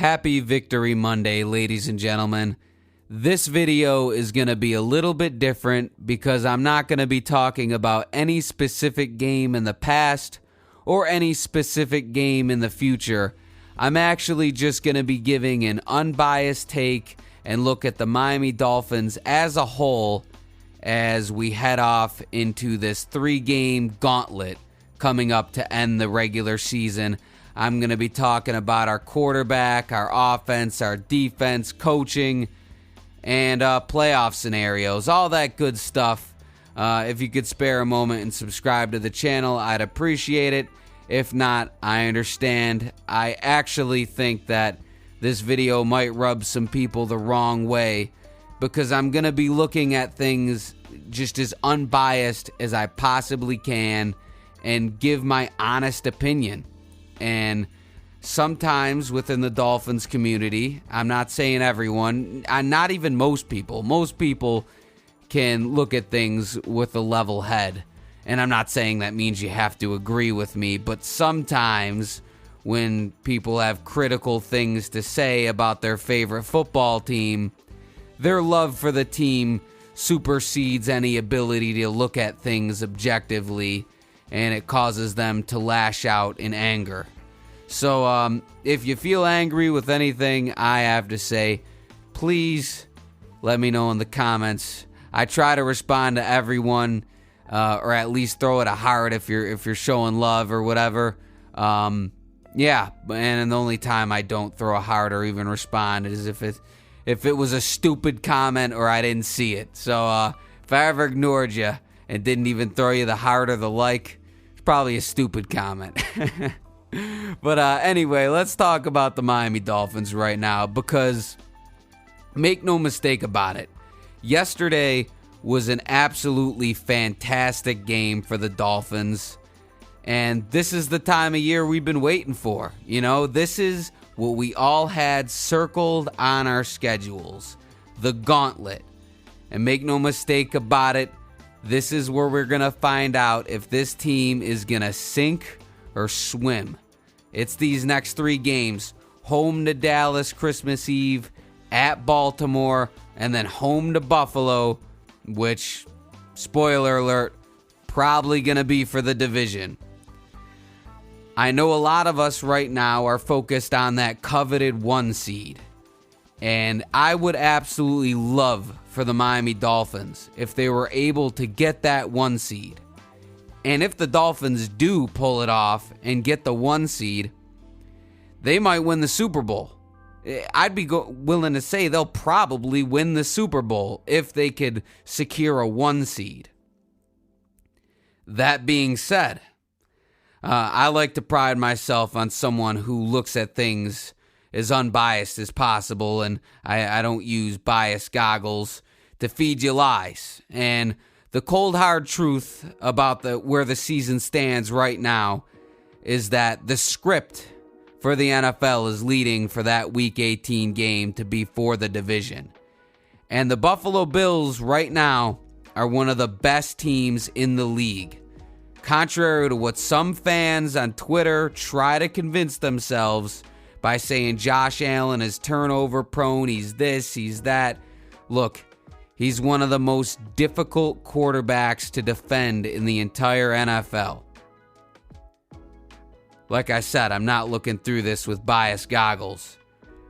Happy Victory Monday, ladies and gentlemen. This video is going to be a little bit different because I'm not going to be talking about any specific game in the past or any specific game in the future. I'm actually just going to be giving an unbiased take and look at the Miami Dolphins as a whole as we head off into this 3-game gauntlet coming up to end the regular season. I'm going to be talking about our quarterback, our offense, our defense, coaching, and playoff scenarios, all that good stuff. If you could spare a moment and subscribe to the channel, I'd appreciate it. If not, I understand. I actually think that this video might rub some people the wrong way because I'm going to be looking at things just as unbiased as I possibly can and give my honest opinion. And sometimes within the Dolphins community, I'm not saying everyone, not even most people can look at things with a level head. And I'm not saying that means you have to agree with me, but sometimes when people have critical things to say about their favorite football team, their love for the team supersedes any ability to look at things objectively, and it causes them to lash out in anger. So if you feel angry with anything I have to say, please let me know in the comments. I try to respond to everyone, or at least throw it a heart if you're showing love or whatever. Yeah, and the only time I don't throw a heart or even respond is if it was a stupid comment or I didn't see it. So if I ever ignored you and didn't even throw you the heart or the like, it's probably a stupid comment. But anyway, let's talk about the Miami Dolphins right now, because make no mistake about it, yesterday was an absolutely fantastic game for the Dolphins, and this is the time of year we've been waiting for. You know, this is what we all had circled on our schedules, the gauntlet. And make no mistake about it, this is where we're going to find out if this team is going to sink or swim. It's these next 3 games: home to Dallas Christmas Eve, at Baltimore, and then home to Buffalo, which, spoiler alert, probably going to be for the division. I know a lot of us right now are focused on that coveted 1 seed, and I would absolutely love for the Miami Dolphins if they were able to get that 1 seed. And if the Dolphins do pull it off and get the 1 seed, they might win the Super Bowl. I'd be willing to say they'll probably win the Super Bowl if they could secure a 1 seed. That being said, I like to pride myself on someone who looks at things as unbiased as possible, and I don't use bias goggles to feed you lies. And the cold hard truth about where the season stands right now is that the script for the NFL is leading for that Week 18 game to be for the division. And the Buffalo Bills right now are one of the best teams in the league. Contrary to what some fans on Twitter try to convince themselves by saying Josh Allen is turnover prone, he's this, he's that. Look, he's one of the most difficult quarterbacks to defend in the entire NFL. Like I said, I'm not looking through this with biased goggles.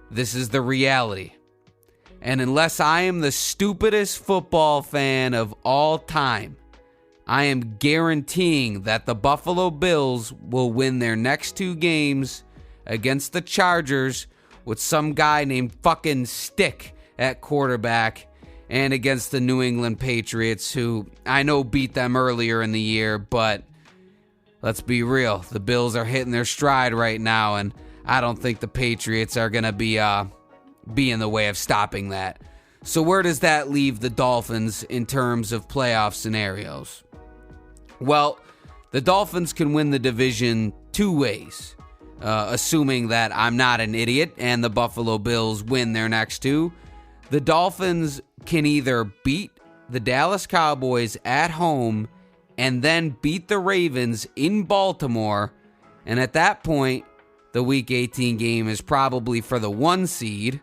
This is the reality. And unless I am the stupidest football fan of all time, I am guaranteeing that the Buffalo Bills will win their next 2 games against the Chargers with some guy named fucking Stick at quarterback, and against the New England Patriots, who I know beat them earlier in the year, but let's be real, the Bills are hitting their stride right now, and I don't think the Patriots are going to be in the way of stopping that. So where does that leave the Dolphins in terms of playoff scenarios? Well, the Dolphins can win the division 2 ways, assuming that I'm not an idiot and the Buffalo Bills win their next 2. The Dolphins can either beat the Dallas Cowboys at home and then beat the Ravens in Baltimore, and at that point, the Week 18 game is probably for the 1 seed,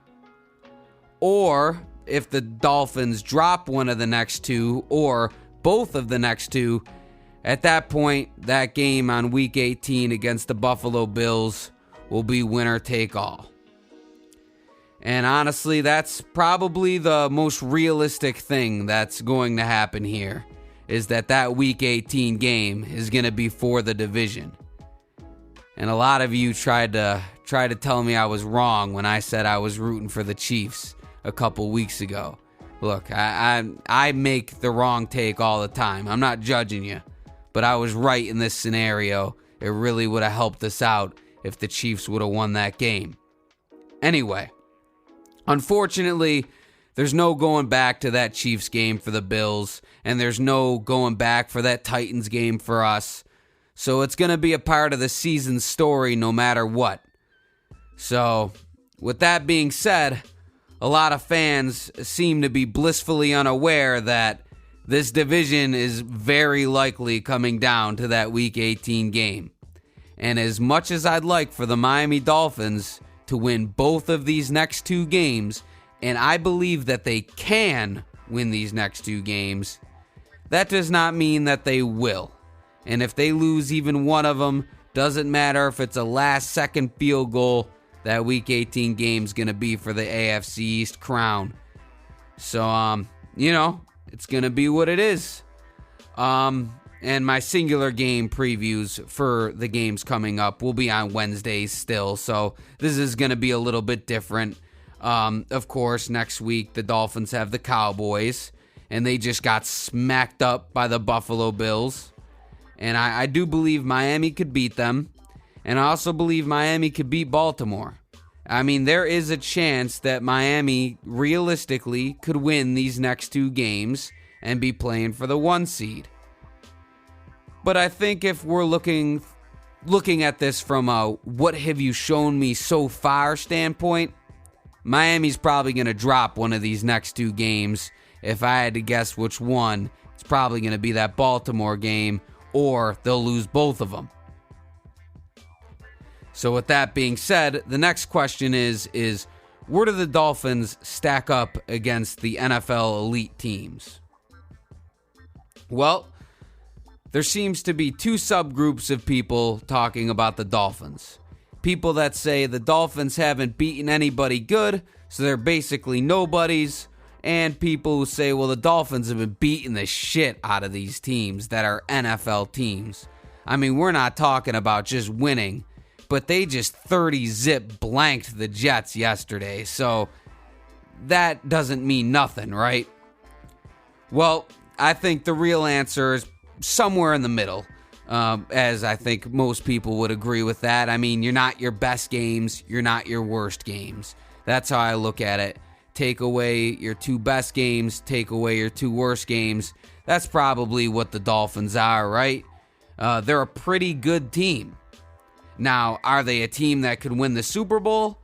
or if the Dolphins drop one of the next two or both of the next two, at that point, that game on Week 18 against the Buffalo Bills will be winner take all. And honestly, that's probably the most realistic thing that's going to happen here, is that Week 18 game is going to be for the division. And a lot of you tried to tell me I was wrong when I said I was rooting for the Chiefs a couple weeks ago. Look, I make the wrong take all the time. I'm not judging you, but I was right in this scenario. It really would have helped us out if the Chiefs would have won that game. Anyway, unfortunately, there's no going back to that Chiefs game for the Bills, and there's no going back for that Titans game for us. So it's going to be a part of the season story no matter what. So, with that being said, a lot of fans seem to be blissfully unaware that this division is very likely coming down to that Week 18 game. And as much as I'd like for the Miami Dolphins to win both of these next two games, and I believe that they can win these next two games, that does not mean that they will. And if they lose even one of them, doesn't matter if it's a last-second field goal, that Week 18 game's going to be for the AFC East crown. So, it's going to be what it is. And my singular game previews for the games coming up will be on Wednesdays still, so this is going to be a little bit different. Of course, next week the Dolphins have the Cowboys, and they just got smacked up by the Buffalo Bills. And I do believe Miami could beat them, and I also believe Miami could beat Baltimore. I mean, there is a chance that Miami realistically could win these next two games and be playing for the 1 seed. But I think if we're looking at this from a what have you shown me so far standpoint, Miami's probably going to drop one of these next two games. If I had to guess which one, it's probably going to be that Baltimore game, or they'll lose both of them. So with that being said, the next question is where do the Dolphins stack up against the NFL elite teams? Well, there seems to be two subgroups of people talking about the Dolphins. People that say the Dolphins haven't beaten anybody good, so they're basically nobodies. And people who say, well, the Dolphins have been beating the shit out of these teams that are NFL teams. I mean, we're not talking about just winning, but they just 30-zip blanked the Jets yesterday. So that doesn't mean nothing, right? Well, I think the real answer is somewhere in the middle, as I think most people would agree with that. I mean, you're not your best games, you're not your worst games. That's how I look at it. Take away your two best games, take away your two worst games. That's probably what the Dolphins are, right? They're a pretty good team. Now, are they a team that could win the Super Bowl?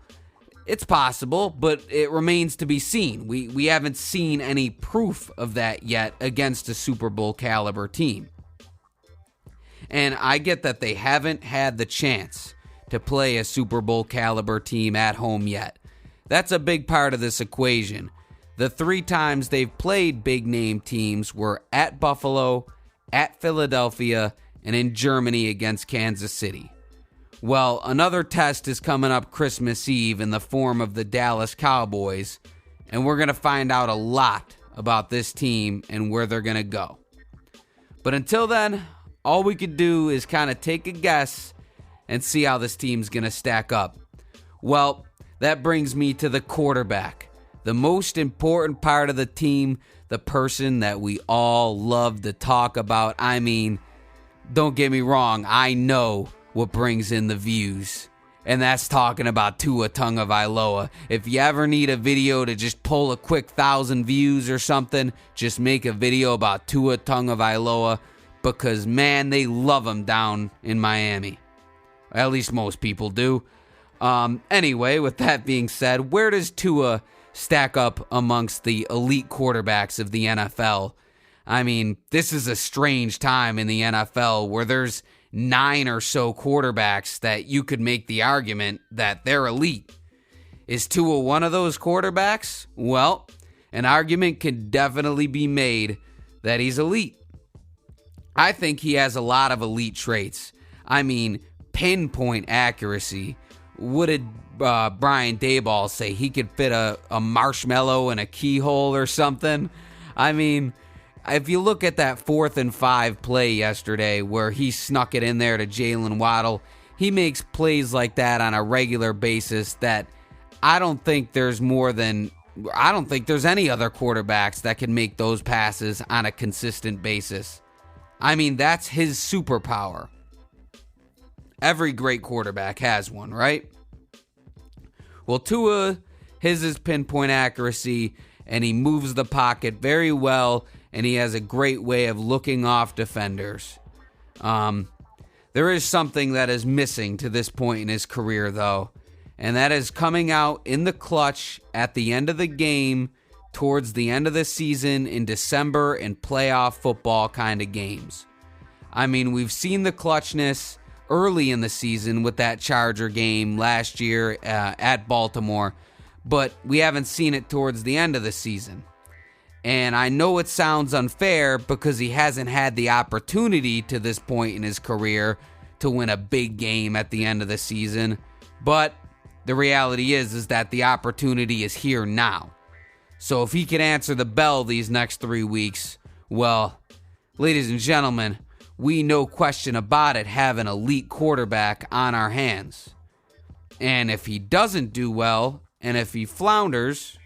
It's possible, but it remains to be seen. We haven't seen any proof of that yet against a Super Bowl caliber team. And I get that they haven't had the chance to play a Super Bowl caliber team at home yet. That's a big part of this equation. The 3 times they've played big-name teams were at Buffalo, at Philadelphia, and in Germany against Kansas City. Well, another test is coming up Christmas Eve in the form of the Dallas Cowboys, and we're going to find out a lot about this team and where they're going to go. But until then, all we could do is kind of take a guess and see how this team's going to stack up. Well, that brings me to the quarterback, the most important part of the team, the person that we all love to talk about. I mean, don't get me wrong, I know what brings in the views, and that's talking about Tua Tagovailoa. If you ever need a video to just pull a quick 1,000 views or something, just make a video about Tua Tagovailoa, because, man, they love him down in Miami. At least most people do. Anyway, with that being said, where does Tua stack up amongst the elite quarterbacks of the NFL? I mean, this is a strange time in the NFL where there's 9 or so quarterbacks that you could make the argument that they're elite. Is Tua one of those quarterbacks? Well, an argument can definitely be made that he's elite. I think he has a lot of elite traits. I mean, pinpoint accuracy. What did Brian Daboll say? He could fit a marshmallow in a keyhole or something? I mean, if you look at that 4th and 5 play yesterday where he snuck it in there to Jalen Waddle, he makes plays like that on a regular basis that I don't think there's any other quarterbacks that can make those passes on a consistent basis. I mean, that's his superpower. Every great quarterback has one, right? Well, Tua, his is pinpoint accuracy, and he moves the pocket very well, and he has a great way of looking off defenders. There is something that is missing to this point in his career, though, and that is coming out in the clutch at the end of the game, towards the end of the season in December in playoff football kind of games. I mean, we've seen the clutchness early in the season with that Charger game last year at Baltimore, but we haven't seen it towards the end of the season. And I know it sounds unfair because he hasn't had the opportunity to this point in his career to win a big game at the end of the season, but the reality is that the opportunity is here now. So if he can answer the bell these next 3 weeks, well, ladies and gentlemen, we no question about it have an elite quarterback on our hands. And if he doesn't do well, and if he flounders,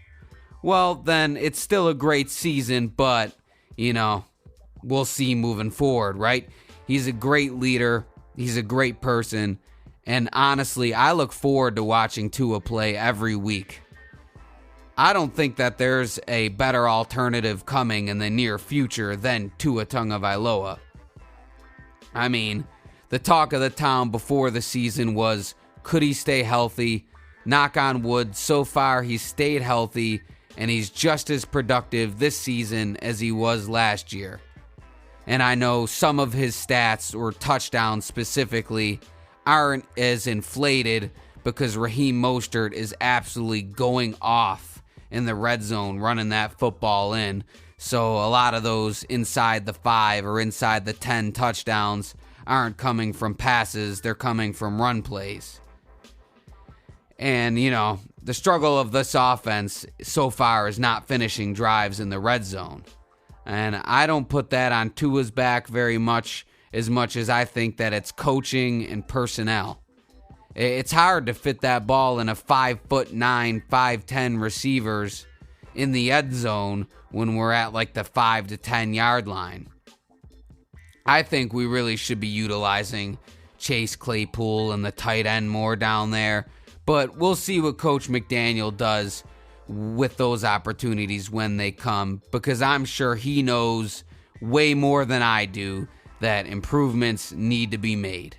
well, then it's still a great season, but, we'll see moving forward, right? He's a great leader. He's a great person. And honestly, I look forward to watching Tua play every week. I don't think that there's a better alternative coming in the near future than Tua Tagovailoa. I mean, the talk of the town before the season was, could he stay healthy? Knock on wood, so far he's stayed healthy, and he's just as productive this season as he was last year. And I know some of his stats, or touchdowns specifically, aren't as inflated because Raheem Mostert is absolutely going off in the red zone, running that football in. So a lot of those inside the 5 or inside the 10 touchdowns aren't coming from passes, they're coming from run plays. And, the struggle of this offense so far is not finishing drives in the red zone. And I don't put that on Tua's back very much as I think that it's coaching and personnel. It's hard to fit that ball in a 5'9", 5'10" receivers in the end zone when we're at like the 5 to 10 yard line. I think we really should be utilizing Chase Claypool and the tight end more down there, but we'll see what Coach McDaniel does with those opportunities when they come, because I'm sure he knows way more than I do that improvements need to be made,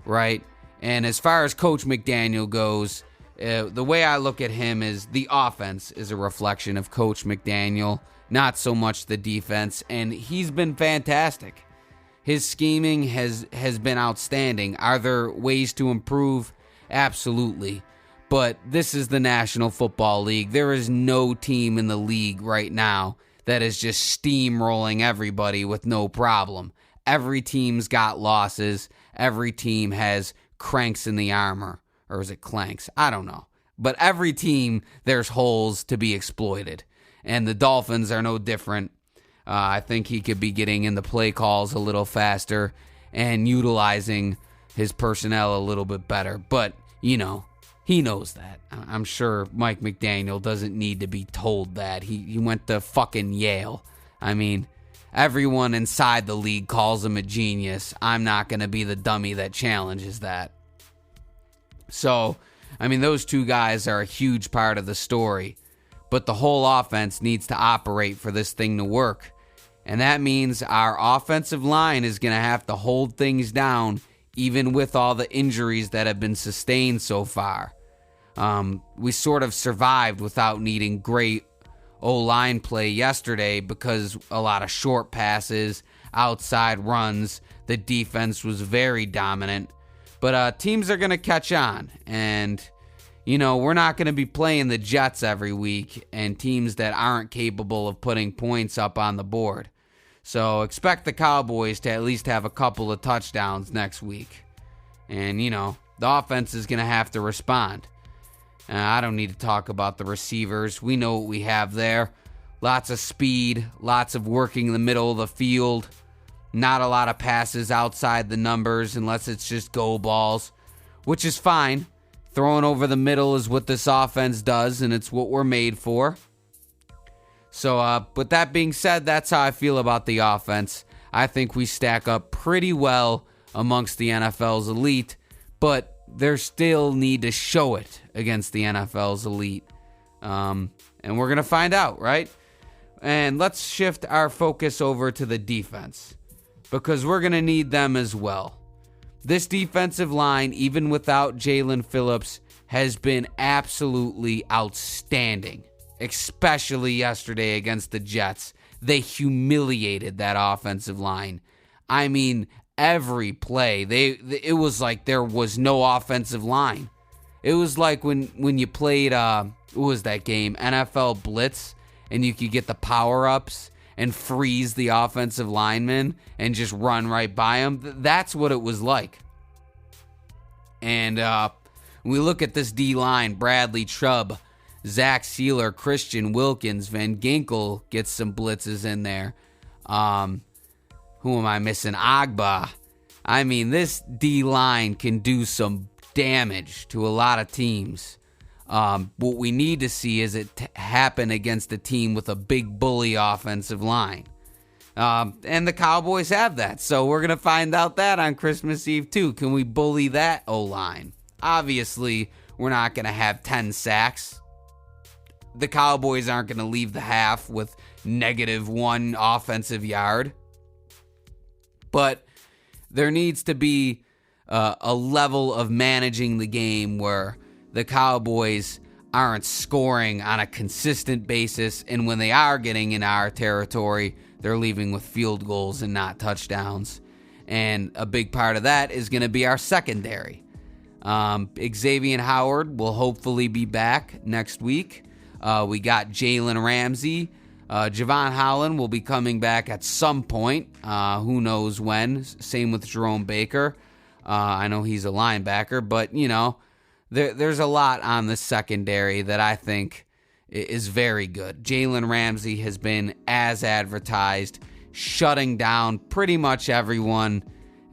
right? And as far as Coach McDaniel goes, the way I look at him is the offense is a reflection of Coach McDaniel, not so much the defense, and he's been fantastic. His scheming has been outstanding. Are there ways to improve? Absolutely. But this is the National Football League. There is no team in the league right now that is just steamrolling everybody with no problem. Every team's got losses. Every team has cranks in the armor. Or is it clanks? I don't know. But every team, there's holes to be exploited. And the Dolphins are no different. I think he could be getting in the play calls a little faster and utilizing his personnel a little bit better. But, he knows that. I'm sure Mike McDaniel doesn't need to be told that. He went to fucking Yale. I mean, everyone inside the league calls him a genius. I'm not going to be the dummy that challenges that. So, those two guys are a huge part of the story. But the whole offense needs to operate for this thing to work. And that means our offensive line is going to have to hold things down, even with all the injuries that have been sustained so far. We sort of survived without needing great O-line play yesterday because a lot of short passes, outside runs. The defense was very dominant. But teams are going to catch on. And, we're not going to be playing the Jets every week and teams that aren't capable of putting points up on the board. So expect the Cowboys to at least have a couple of touchdowns next week. And, the offense is going to have to respond. I don't need to talk about the receivers. We know what we have there. Lots of speed, lots of working in the middle of the field. Not a lot of passes outside the numbers unless it's just go balls, which is fine. Throwing over the middle is what this offense does, and it's what we're made for. So, with that being said, that's how I feel about the offense. I think we stack up pretty well amongst the NFL's elite, but they still need to show it against the NFL's elite. And we're going to find out, right? And let's shift our focus over to the defense, because we're going to need them as well. This defensive line, even without Jalen Phillips, has been absolutely outstanding, especially yesterday against the Jets. They humiliated that offensive line. I mean, every play, it was like there was no offensive line. It was like when you played, what was that game, NFL Blitz, and you could get the power-ups and freeze the offensive lineman and just run right by him. That's what it was like. And when we look at this D-line, Bradley Chubb, Zach Sealer, Christian Wilkins, Van Ginkel gets some blitzes in there. Who am I missing? Agba. I mean, this D-line can do some damage to a lot of teams. What we need to see is it happen against a team with a big bully offensive line. And the Cowboys have that. So we're going to find out that on Christmas Eve too. Can we bully that O-line? Obviously, we're not going to have 10 sacks. The Cowboys aren't going to leave the half with -1 offensive yard. But there needs to be a level of managing the game where the Cowboys aren't scoring on a consistent basis, and when they are getting in our territory, they're leaving with field goals and not touchdowns. And a big part of that is going to be our secondary. Xavier Howard will hopefully be back next week. We got Jalen Ramsey. Javon Holland will be coming back at some point. Who knows when. Same with Jerome Baker. I know he's a linebacker, but, there's a lot on the secondary that I think is very good. Jalen Ramsey has been, as advertised, shutting down pretty much everyone.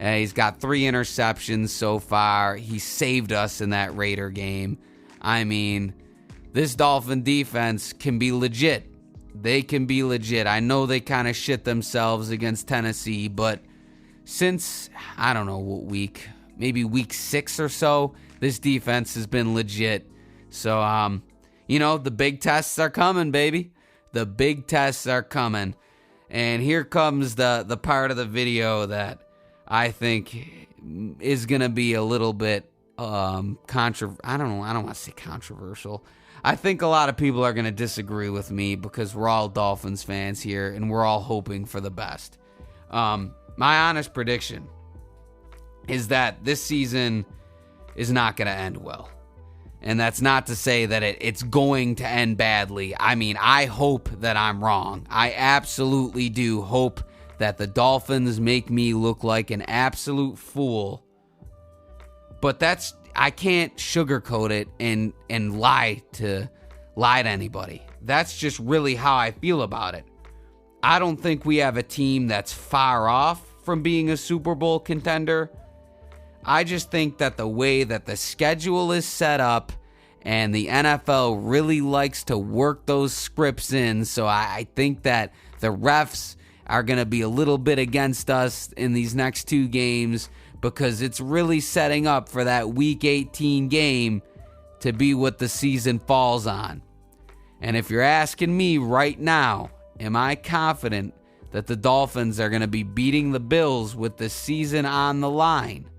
He's got 3 interceptions so far. He saved us in that Raider game. I mean, this Dolphin defense can be legit. They can be legit. I know they kind of shit themselves against Tennessee, but since, I don't know what week, maybe week 6 or so, this defense has been legit. So, the big tests are coming, baby. The big tests are coming. And here comes the part of the video that I think is going to be a little bit I don't want to say controversial. I think a lot of people are going to disagree with me because we're all Dolphins fans here and we're all hoping for the best. My honest prediction is that this season is not going to end well. And that's not to say that it's going to end badly. I mean, I hope that I'm wrong. I absolutely do hope that the Dolphins make me look like an absolute fool. But I can't sugarcoat it and lie to anybody. That's just really how I feel about it. I don't think we have a team that's far off from being a Super Bowl contender. I just think that the way that the schedule is set up and the NFL really likes to work those scripts in, so I think that the refs are going to be a little bit against us in these next 2 games because it's really setting up for that Week 18 game to be what the season falls on. And if you're asking me right now, am I confident that the Dolphins are going to be beating the Bills with the season on the line?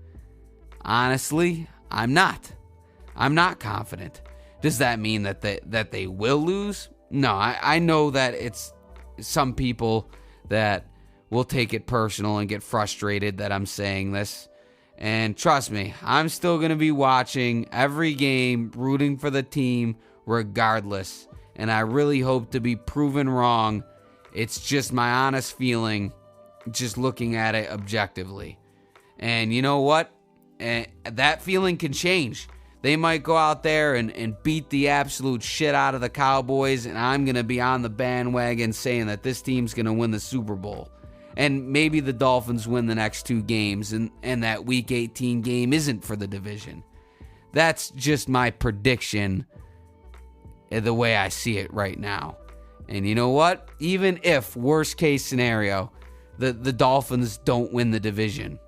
Honestly, I'm not. I'm not confident. Does that mean that they will lose? No, I know that it's some people that will take it personal and get frustrated that I'm saying this. And trust me, I'm still going to be watching every game, rooting for the team regardless. And I really hope to be proven wrong. It's just my honest feeling, just looking at it objectively. And you know what? That feeling can change. They might go out there and beat the absolute shit out of the Cowboys, and I'm going to be on the bandwagon saying that this team's going to win the Super Bowl. And maybe the Dolphins win the next 2 games, and that Week 18 game isn't for the division. That's just my prediction, the way I see it right now. And you know what? Even if, worst case scenario, the Dolphins don't win the division,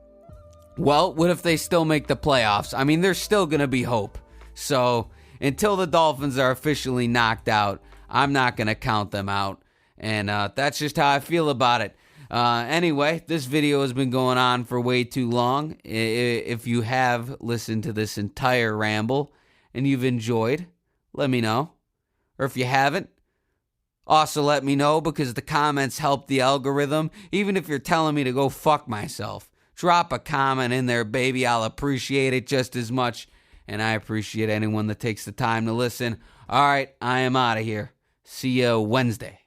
well, what if they still make the playoffs? I mean, there's still going to be hope. So until the Dolphins are officially knocked out, I'm not going to count them out. And that's just how I feel about it. Anyway, this video has been going on for way too long. If you have listened to this entire ramble and you've enjoyed, let me know. Or if you haven't, also let me know, because the comments help the algorithm. Even if you're telling me to go fuck myself, drop a comment in there, baby. I'll appreciate it just as much. And I appreciate anyone that takes the time to listen. All right, I am out of here. See you Wednesday.